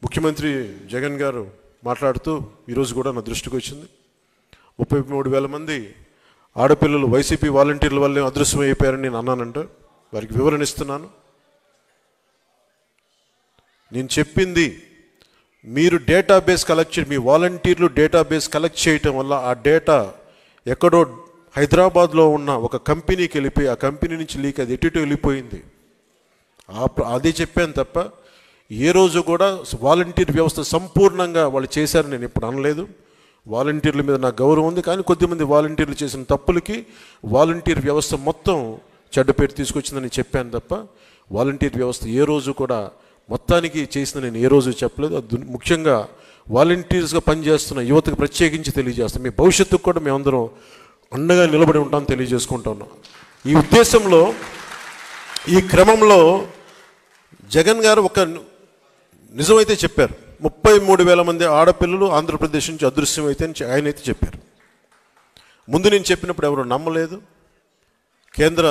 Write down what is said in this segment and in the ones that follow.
ముఖ్యమంత్రి జగన్ గారు మాట్లాడుతూ ఈరోజు కూడా నా దృష్టికి వచ్చింది. 33,000 మంది ఆడపిల్లలు వైసీపీ వాలంటీర్ల వల్లే అదృశ్యం అయిపోయారని నేను అన్నానంట. వారికి వివరణ ఇస్తున్నాను. నేను చెప్పింది మీరు డేటాబేస్ కలెక్ట్ చేయండి. మీ వాలంటీర్లు డేటాబేస్ కలెక్ట్ చేయటం వల్ల ఆ డేటా ఎక్కడో హైదరాబాద్లో ఉన్న ఒక కంపెనీకి వెళ్ళిపోయి ఆ కంపెనీ నుంచి లీక్ అది ఎటు వెళ్ళిపోయింది. అదే చెప్పాను తప్ప ఏ రోజు కూడా వాలంటీర్ వ్యవస్థ సంపూర్ణంగా వాళ్ళు చేశారని నేను ఎప్పుడు అనలేదు. వాలంటీర్ల మీద నాకు గౌరవం ఉంది. కానీ కొద్దిమంది వాలంటీర్లు చేసిన తప్పులకి వాలంటీర్ వ్యవస్థ మొత్తం చెడ్డ పేరు తీసుకొచ్చిందని చెప్పాను తప్ప వాలంటీర్ వ్యవస్థ ఏ రోజు కూడా మొత్తానికి చేసిన నేను ఏ రోజు చెప్పలేదు. ముఖ్యంగా వాలంటీర్స్గా పనిచేస్తున్న యువతకు ప్రత్యేకించి తెలియజేస్తాం. మీ భవిష్యత్తుకు కూడా మేమందరం అండగా నిలబడి ఉంటామని తెలియజేసుకుంటా ఉన్నాం. ఈ ఉద్దేశంలో ఈ క్రమంలో జగన్ గారు ఒక నిజమైతే చెప్పారు. 33,000 మంది ఆడపిల్లలు ఆంధ్రప్రదేశ్ నుంచి అదృశ్యం అయితే ఆయన అయితే చెప్పారు. ముందు నేను చెప్పినప్పుడు ఎవరు నమ్మలేదు. కేంద్ర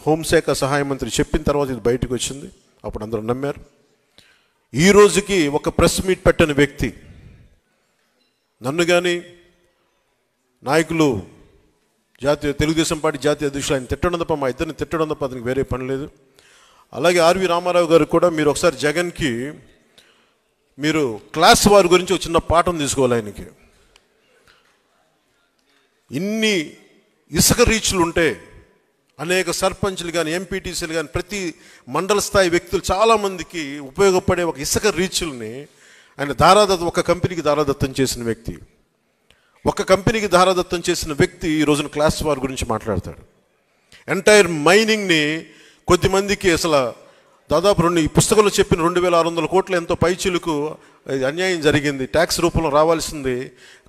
హోంశాఖ సహాయ మంత్రి చెప్పిన తర్వాత ఇది బయటకు వచ్చింది. అప్పుడు అందరూ నమ్మారు. ఈ రోజుకి ఒక ప్రెస్ మీట్ పెట్టని వ్యక్తి నన్ను కానీ నాయకులు జాతీయ తెలుగుదేశం పార్టీ జాతీయ అధ్యక్షులు ఆయన తిట్టడం తప్ప మా ఇద్దరిని తిట్టడం తప్ప అతనికి వేరే పని లేదు. అలాగే ఆర్వి రామారావు గారు కూడా మీరు ఒకసారి జగన్కి మీరు క్లాస్ వారి గురించి ఒక చిన్న పాఠం తీసుకోవాలి. ఆయనకి ఇన్ని ఇసుక రీచ్లు ఉంటే అనేక సర్పంచ్లు కానీ ఎంపీటీసీలు కానీ ప్రతి మండల స్థాయి వ్యక్తులు చాలామందికి ఉపయోగపడే ఒక ఇసుక రీచ్ల్ని ఆయన ఒక కంపెనీకి దారాదత్తం చేసిన వ్యక్తి. ఒక కంపెనీకి దారాదత్తం చేసిన వ్యక్తి ఈ రోజున క్లాస్ వార్ గురించి మాట్లాడతాడు. ఎంటైర్ మైనింగ్ని కొద్దిమందికి అసలు దాదాపు ఈ పుస్తకంలో చెప్పిన 2,600 కోట్ల ఎంతో పైచిలకు అన్యాయం జరిగింది. ట్యాక్స్ రూపంలో రావాల్సింది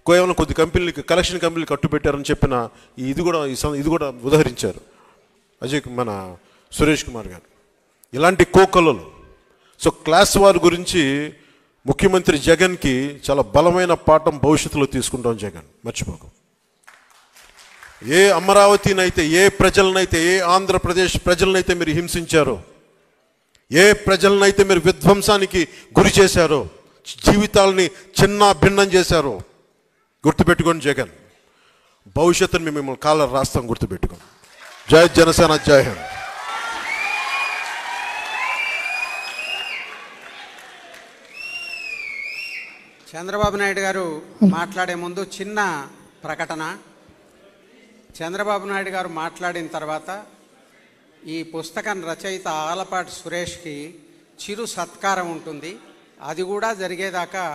కేవలం కొద్ది కంపెనీలకి కలెక్షన్ కంపెనీలు కట్టుబెట్టారని చెప్పిన ఇది కూడా ఉదహరించారు మన సురేష్ కుమార్ గారు. ఇలాంటి కోకొల్లలు. సో క్లాస్ వార్ గురించి ముఖ్యమంత్రి జగన్కి చాలా బలమైన పాఠం భవిష్యత్తులో తీసుకుంటాం. జగన్ మర్చిపోకు. ఏ అమరావతినైతే ఏ ప్రజలనైతే ఏ ఆంధ్రప్రదేశ్ ప్రజలనైతే మీరు హింసించారో, ఏ ప్రజలనైతే మీరు విధ్వంసానికి గురి చేశారో, జీవితాలని చిన్న భిన్నం చేశారో గుర్తుపెట్టుకోండి జగన్. భవిష్యత్తుని మేము మిమ్మల్ని కాలర్ రాస్తాం, గుర్తుపెట్టుకోండి. జై జనసేన, జై హింద్. చంద్రబాబు నాయుడు గారు మాట్లాడే ముందు చిన్న ప్రకటన. చంద్రబాబు నాయుడు గారు మాట్లాడిన తర్వాత ఈ పుస్తకం రచయిత ఆలపాటి సురేష్కి చిరు సత్కారం ఉంటుంది. అది కూడా జరిగేదాకా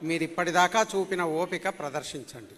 మీరు ఇప్పటిదాకా చూపిన ఓపిక ప్రదర్శించండి.